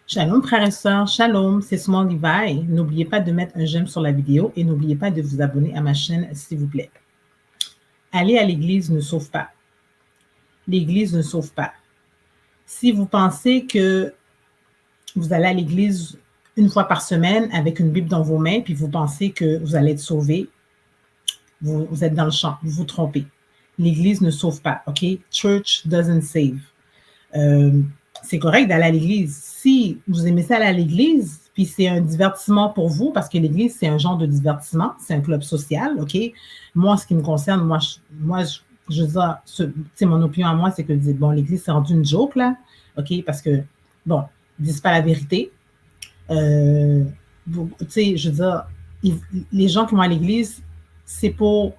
Shalom, frères et sœurs, shalom, c'est Small Levi. N'oubliez pas de mettre un j'aime sur la vidéo et n'oubliez pas de vous abonner à ma chaîne, s'il vous plaît. Aller à l'église ne sauve pas. L'église ne sauve pas. Si vous pensez que vous allez à l'église une fois par semaine avec une Bible dans vos mains, puis vous pensez que vous allez être sauvé, vous êtes dans le champ, vous vous trompez. L'église ne sauve pas, OK? Church doesn't save. C'est correct d'aller à l'église. Si vous aimez ça aller à l'église, puis c'est un divertissement pour vous, parce que l'église, c'est un genre de divertissement, c'est un club social, OK? Moi, en ce qui me concerne, je veux dire, mon opinion à moi, c'est que, bon, l'église, c'est rendu une joke, là, OK? Parce que, bon, ils disent pas la vérité. Tu sais, je veux dire, les gens qui vont à l'église, c'est pour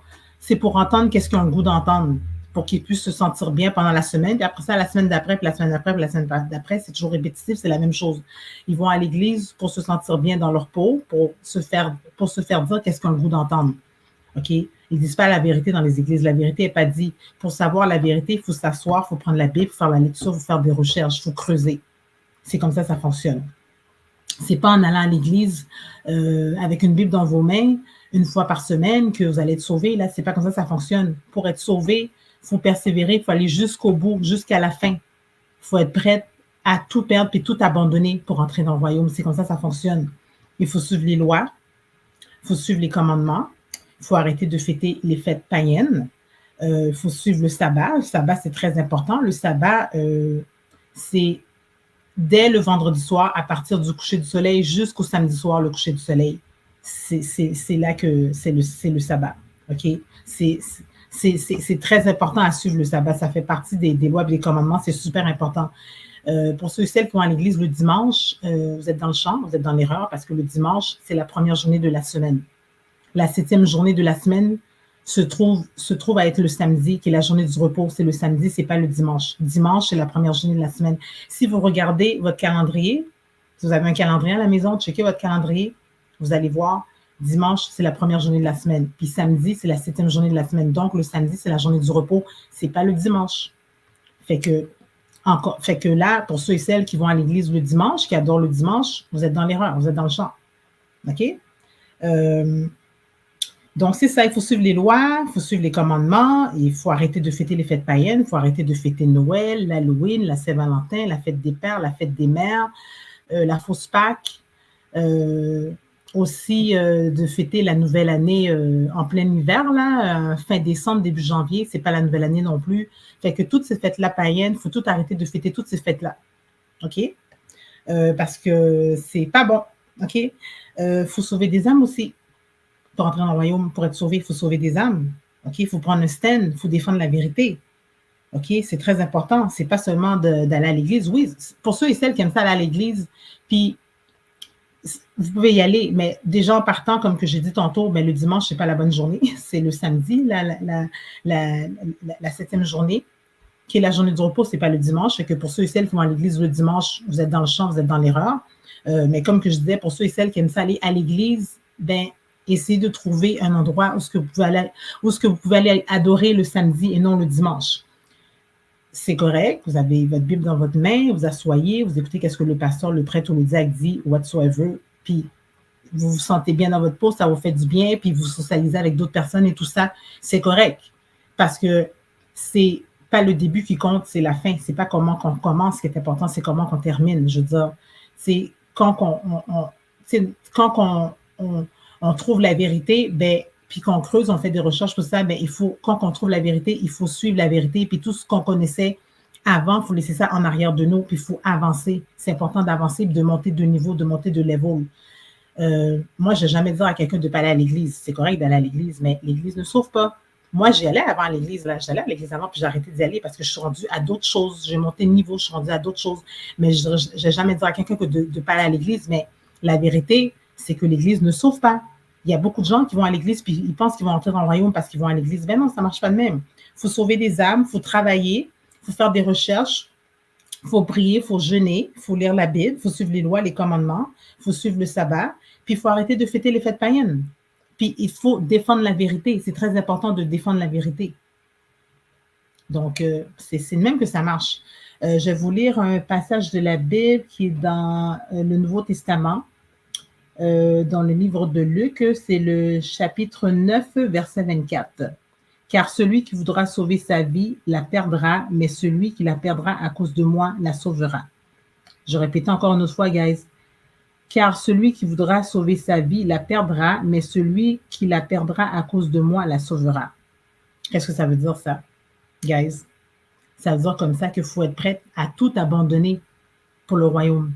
entendre qu'est-ce qu'ils ont le goût d'entendre, pour qu'ils puissent se sentir bien pendant la semaine, puis après ça, la semaine d'après, puis la semaine d'après, puis la semaine d'après, c'est toujours répétitif, c'est la même chose. Ils vont à l'église pour se sentir bien dans leur peau, pour se faire dire qu'est-ce qu'ils ont le goût d'entendre. OK? Ils ne disent pas la vérité dans les églises. La vérité n'est pas dit. Pour savoir la vérité, il faut s'asseoir, il faut prendre la Bible, il faut faire la lecture, il faut faire des recherches, il faut creuser. C'est comme ça fonctionne. C'est pas en allant à l'église avec une Bible dans vos mains une fois par semaine que vous allez être sauvé. Là, c'est pas comme ça fonctionne. Pour être sauvé, il faut persévérer, il faut aller jusqu'au bout, jusqu'à la fin. Il faut être prête à tout perdre puis tout abandonner pour entrer dans le royaume. C'est comme ça fonctionne. Il faut suivre les lois, il faut suivre les commandements, il faut arrêter de fêter les fêtes païennes, il faut suivre le sabbat. Le sabbat, c'est très important. Le sabbat, c'est dès le vendredi soir, à partir du coucher du soleil jusqu'au samedi soir, le coucher du soleil. C'est là que c'est le sabbat. OK? C'est très important à suivre le sabbat. Ça fait partie des lois et des commandements. C'est super important. Pour ceux et celles qui vont à l'église le dimanche, vous êtes dans le champ, vous êtes dans l'erreur parce que le dimanche, c'est la première journée de la semaine. La 7e journée de la semaine se trouve à être le samedi, qui est la journée du repos. C'est le samedi, c'est pas le dimanche. Dimanche, c'est la première journée de la semaine. Si vous regardez votre calendrier, si vous avez un calendrier à la maison, checkez votre calendrier, vous allez voir, dimanche, c'est la première journée de la semaine. Puis samedi, c'est la 7e journée de la semaine. Donc, le samedi, c'est la journée du repos. C'est pas le dimanche. Fait que là, pour ceux et celles qui vont à l'église le dimanche, qui adorent le dimanche, vous êtes dans l'erreur, vous êtes dans le champ. OK? Donc, c'est ça, il faut suivre les lois, il faut suivre les commandements, il faut arrêter de fêter les fêtes païennes, il faut arrêter de fêter Noël, l'Halloween, la Saint-Valentin, la fête des pères, la fête des mères, la fausse Pâques, aussi de fêter la nouvelle année en plein hiver, là, fin décembre, début janvier, c'est pas la nouvelle année non plus. Fait que toutes ces fêtes-là païennes, il faut tout arrêter de fêter toutes ces fêtes-là, OK? Parce que c'est pas bon, OK? Faut sauver des âmes aussi. Pour entrer dans le royaume, pour être sauvé, il faut sauver des âmes. OK? Il faut prendre un stand, il faut défendre la vérité. OK? C'est très important. C'est pas seulement d'aller à l'église. Oui, pour ceux et celles qui aiment ça aller à l'église, puis vous pouvez y aller, mais déjà en partant, comme que j'ai dit tantôt, ben, le dimanche, c'est pas la bonne journée. C'est le samedi, la 7e journée, qui est la journée du repos, c'est pas le dimanche. Fait que pour ceux et celles qui vont à l'église le dimanche, vous êtes dans le champ, vous êtes dans l'erreur. Mais comme que je disais, pour ceux et celles qui aiment ça aller à l'église, ben, essayez de trouver un endroit où vous pouvez aller adorer le samedi et non le dimanche. C'est correct, vous avez votre Bible dans votre main, vous asseyez, vous écoutez qu'est-ce que le pasteur, le prêtre ou le diacre dit, whatsoever, puis vous vous sentez bien dans votre peau, ça vous fait du bien, puis vous socialisez avec d'autres personnes et tout ça, c'est correct. Parce que c'est pas le début qui compte, c'est la fin. C'est pas comment on commence qui est important, c'est comment on termine. Je veux dire, c'est quand on trouve la vérité, ben, puis qu'on creuse, on fait des recherches pour ça, ben, quand on trouve la vérité, il faut suivre la vérité, puis tout ce qu'on connaissait avant, il faut laisser ça en arrière de nous, puis il faut avancer. C'est important d'avancer, de monter de niveau, de monter de level. Moi, je n'ai jamais dit à quelqu'un de ne pas aller à l'église. C'est correct d'aller à l'église, mais l'église ne sauve pas. Moi, j'y allais avant à l'église. J'allais à l'église avant, puis j'ai arrêté d'y aller parce que je suis rendue à d'autres choses. J'ai monté de niveau, je suis rendue à d'autres choses. Mais je n'ai jamais dit à quelqu'un de ne pas aller à l'église. Mais la vérité, c'est que l'église ne sauve pas. Il y a beaucoup de gens qui vont à l'église puis ils pensent qu'ils vont entrer dans le royaume parce qu'ils vont à l'église. Ben non, ça ne marche pas de même. Il faut sauver des âmes, il faut travailler, il faut faire des recherches, il faut prier, il faut jeûner, il faut lire la Bible, il faut suivre les lois, les commandements, il faut suivre le sabbat, puis il faut arrêter de fêter les fêtes païennes. Puis il faut défendre la vérité. C'est très important de défendre la vérité. Donc, c'est de même que ça marche. Je vais vous lire un passage de la Bible qui est dans le Nouveau Testament, dans le livre de Luc, c'est le chapitre 9, verset 24. Car celui qui voudra sauver sa vie la perdra, mais celui qui la perdra à cause de moi la sauvera. Je répète encore une autre fois, guys. Car celui qui voudra sauver sa vie la perdra, mais celui qui la perdra à cause de moi la sauvera. Qu'est-ce que ça veut dire, ça, guys? Ça veut dire comme ça qu'il faut être prête à tout abandonner pour le royaume.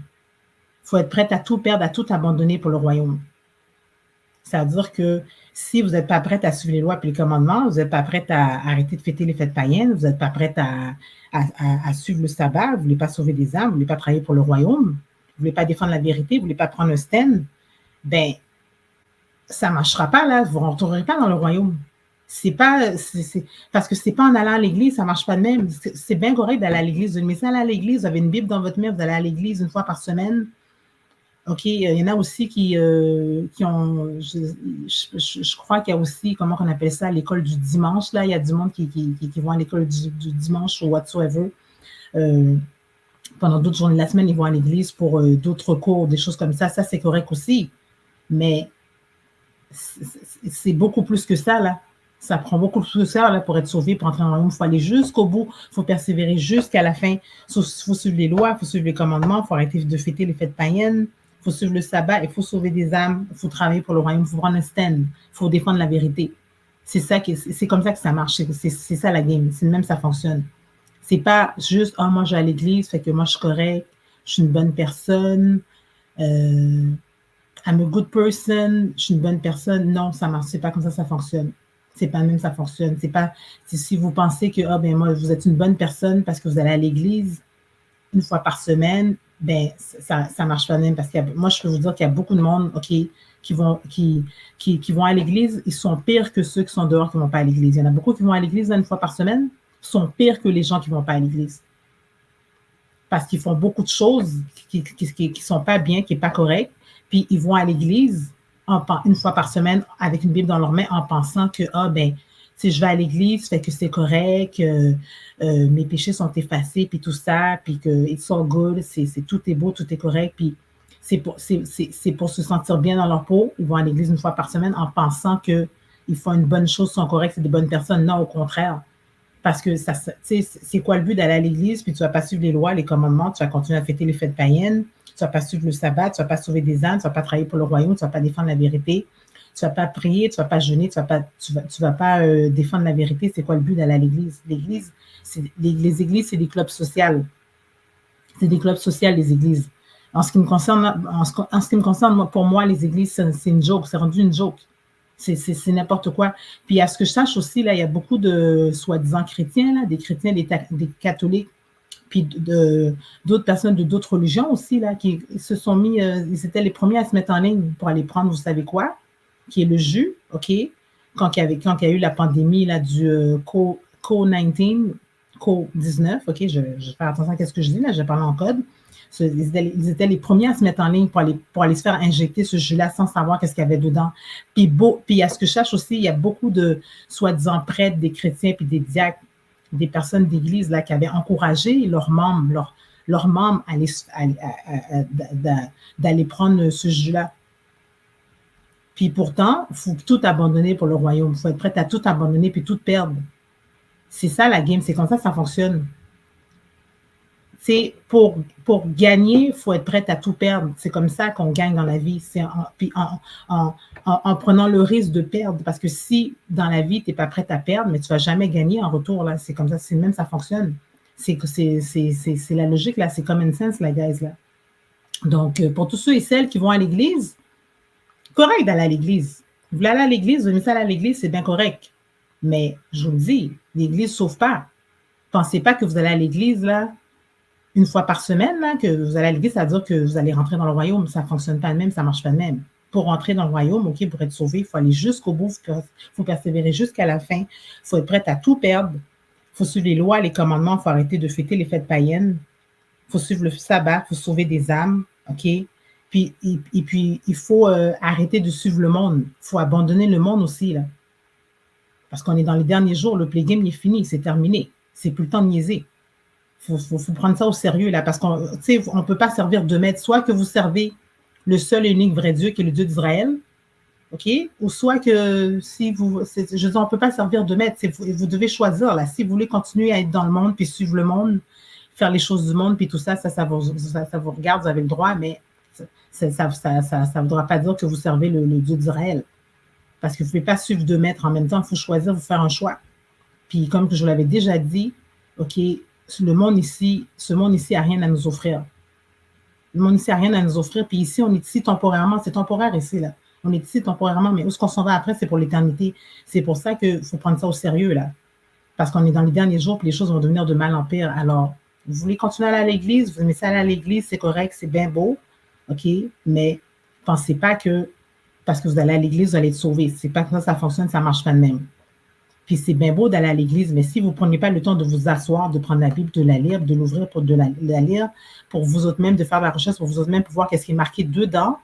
Il faut être prête à tout perdre, à tout abandonner pour le royaume. Ça veut dire que si vous n'êtes pas prête à suivre les lois et les commandements, vous n'êtes pas prête à arrêter de fêter les fêtes païennes, vous n'êtes pas prête à suivre le sabbat, vous ne voulez pas sauver des âmes, vous ne voulez pas travailler pour le royaume, vous ne voulez pas défendre la vérité, vous ne voulez pas prendre un stand, ben, ça ne marchera pas, là, vous ne rentrerez pas dans le royaume. Parce que c'est pas en allant à l'église, ça ne marche pas de même. C'est bien correct d'aller à l'église, mais si vous allez à l'église, vous avez une Bible dans votre main, vous allez à l'église une fois par semaine. OK, il y en a aussi qui ont, je crois qu'il y a aussi, comment on appelle ça, l'école du dimanche, là, il y a du monde qui vont à l'école du dimanche ou whatsoever. Pendant d'autres journées de la semaine, ils vont à l'église pour d'autres cours, des choses comme ça. Ça, c'est correct aussi. Mais c'est beaucoup plus que ça, là. Ça prend beaucoup plus que ça, là, pour être sauvé, pour entrer dans le royaume. Il faut aller jusqu'au bout, il faut persévérer jusqu'à la fin. Il faut suivre les lois, il faut suivre les commandements, il faut arrêter de fêter les fêtes païennes. Il faut suivre le sabbat, il faut sauver des âmes, il faut travailler pour le royaume, il faut prendre un stand, il faut défendre la vérité. C'est comme ça que ça marche, c'est ça la game, c'est de même ça fonctionne. C'est pas juste, oh, moi je vais à l'église, fait que moi je suis correct, je suis une bonne personne, I'm a good person, je suis une bonne personne. Non, ça marche, c'est pas comme ça ça fonctionne. C'est pas même ça fonctionne. C'est pas, si vous pensez que, oh, ben moi vous êtes une bonne personne parce que vous allez à l'église une fois par semaine, ben ça marche pas même parce que moi je peux vous dire qu'il y a beaucoup de monde, OK, qui vont à l'église, ils sont pires que ceux qui sont dehors qui vont pas à l'église. Il y en a beaucoup qui vont à l'église une fois par semaine, sont pires que les gens qui vont pas à l'église. Parce qu'ils font beaucoup de choses qui sont pas bien, qui est pas correct, puis ils vont à l'église une fois par semaine avec une Bible dans leurs mains en pensant que ben si je vais à l'église, fait que c'est correct, mes péchés sont effacés, puis tout ça, puis que it's all good, tout est beau, tout est correct, puis c'est pour se sentir bien dans leur peau. Ils vont à l'église une fois par semaine en pensant qu'ils font une bonne chose, sont corrects, c'est des bonnes personnes. Non, au contraire. Parce que c'est quoi le but d'aller à l'église, puis tu ne vas pas suivre les lois, les commandements, tu vas continuer à fêter les fêtes païennes, tu ne vas pas suivre le sabbat, tu ne vas pas sauver des âmes, tu ne vas pas travailler pour le royaume, tu ne vas pas défendre la vérité. Tu ne vas pas prier, tu ne vas pas jeûner, tu ne vas pas défendre la vérité. C'est quoi le but d'aller à l'église? Les églises, c'est des clubs sociaux. C'est des clubs sociaux, les églises. En ce qui me concerne, pour moi, les églises, c'est une joke. C'est rendu une joke. C'est n'importe quoi. Puis à ce que je sache aussi, là, il y a beaucoup de soi-disant chrétiens, là, des chrétiens, des catholiques, puis d'autres personnes de d'autres religions aussi, là, qui se sont mis, ils étaient les premiers à se mettre en ligne pour aller prendre, vous savez quoi? Qui est le jus, OK, quand il y a eu la pandémie là, du COVID-19, OK, je vais faire attention à ce que je dis, là, je parle en code. Ils étaient les premiers à se mettre en ligne pour aller se faire injecter ce jus-là sans savoir qu'est-ce qu'il y avait dedans. Puis à ce que je cherche aussi, il y a beaucoup de soi-disant prêtres, des chrétiens, puis des diacres, des personnes d'église là, qui avaient encouragé leurs membres d'aller prendre ce jus-là. Puis pourtant, il faut tout abandonner pour le royaume. Il faut être prêt à tout abandonner puis tout perdre. C'est ça la game, c'est comme ça que ça fonctionne. C'est pour gagner, il faut être prêt à tout perdre. C'est comme ça qu'on gagne dans la vie. C'est en prenant le risque de perdre. Parce que si dans la vie, tu n'es pas prêt à perdre, mais tu ne vas jamais gagner en retour. Là. C'est comme ça, c'est même ça fonctionne. C'est la logique, là. C'est common sense, la guys, là. Donc, pour tous ceux et celles qui vont à l'église, correct d'aller à l'église. Vous voulez aller à l'église, vous venez aller à l'église, c'est bien correct. Mais je vous le dis, l'église ne sauve pas. Pensez pas que vous allez à l'église, là, une fois par semaine, là, que vous allez à l'église, ça veut dire que vous allez rentrer dans le royaume. Ça ne fonctionne pas de même, ça ne marche pas de même. Pour rentrer dans le royaume, OK, pour être sauvé, il faut aller jusqu'au bout, il faut persévérer jusqu'à la fin. Il faut être prêt à tout perdre. Il faut suivre les lois, les commandements, il faut arrêter de fêter les fêtes païennes. Il faut suivre le sabbat, il faut sauver des âmes, OK? Puis il faut arrêter de suivre le monde. Il faut abandonner le monde aussi, là. Parce qu'on est dans les derniers jours, le play game est fini, c'est terminé. C'est plus le temps de niaiser. faut prendre ça au sérieux, là, parce qu'on ne peut pas servir deux maîtres. Soit que vous servez le seul et unique vrai Dieu, qui est le Dieu d'Israël, OK? Ou soit que si vous... Je veux dire, on ne peut pas servir deux maîtres. Vous devez choisir, là. Si vous voulez continuer à être dans le monde, puis suivre le monde, faire les choses du monde, puis tout ça, ça vous regarde, vous avez le droit, mais ça ne voudra pas dire que vous servez le Dieu d'Israël. Parce que vous ne pouvez pas suivre deux maîtres en même temps. Il faut choisir, vous faire un choix. Puis comme je vous l'avais déjà dit, OK, ce monde ici n'a rien à nous offrir. Le monde ici n'a rien à nous offrir. Puis ici, on est ici temporairement. C'est temporaire ici, là. On est ici temporairement, mais où est-ce qu'on s'en va après, c'est pour l'éternité. C'est pour ça qu'il faut prendre ça au sérieux, là. Parce qu'on est dans les derniers jours, puis les choses vont devenir de mal en pire. Alors, vous voulez continuer à aller à l'église, vous aimez ça aller à l'église, c'est correct, c'est bien beau, OK? Mais pensez pas que parce que vous allez à l'église, vous allez être sauvé. C'est pas que ça fonctionne, ça marche pas de même. Puis c'est bien beau d'aller à l'église, mais si vous ne prenez pas le temps de vous asseoir, de prendre la Bible, de la lire, de l'ouvrir pour de la lire, pour vous autres même, de faire la recherche, pour vous autres même, pour voir qu'est-ce qui est marqué dedans,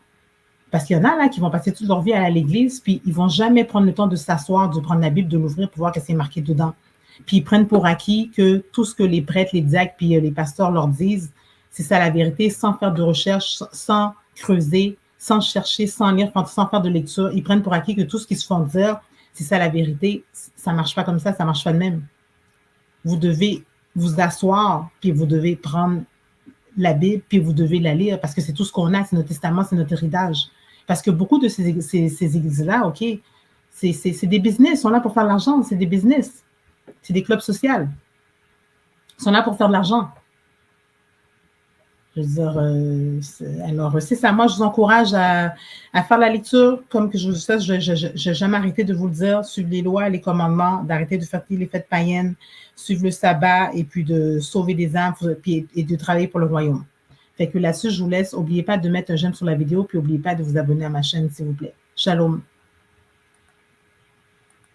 parce qu'il y en a là qui vont passer toute leur vie à aller à l'église, puis ils ne vont jamais prendre le temps de s'asseoir, de prendre la Bible, de l'ouvrir pour voir qu'est-ce qui est marqué dedans. Puis ils prennent pour acquis que tout ce que les prêtres, les diacres, puis les pasteurs leur disent, c'est ça la vérité, sans faire de recherche, sans creuser, sans chercher, sans lire, sans faire de lecture. Ils prennent pour acquis que tout ce qu'ils se font dire, c'est ça la vérité. Ça ne marche pas comme ça ne marche pas de même. Vous devez vous asseoir, puis vous devez prendre la Bible, puis vous devez la lire, parce que c'est tout ce qu'on a, c'est notre testament, c'est notre héritage. Parce que beaucoup de ces églises-là, OK, c'est des business, ils sont là pour faire de l'argent, c'est des business. C'est des clubs sociaux. Ils sont là pour faire de l'argent. Je veux dire, alors, c'est ça. Moi, je vous encourage à faire la lecture. Comme que je vous sais, je n'ai jamais arrêté de vous le dire. Suivre les lois, les commandements, d'arrêter de faire les fêtes païennes, suivre le sabbat et puis de sauver des âmes et de travailler pour le royaume. Fait que là-dessus, je vous laisse. N'oubliez pas de mettre un j'aime sur la vidéo puis n'oubliez pas de vous abonner à ma chaîne, s'il vous plaît. Shalom.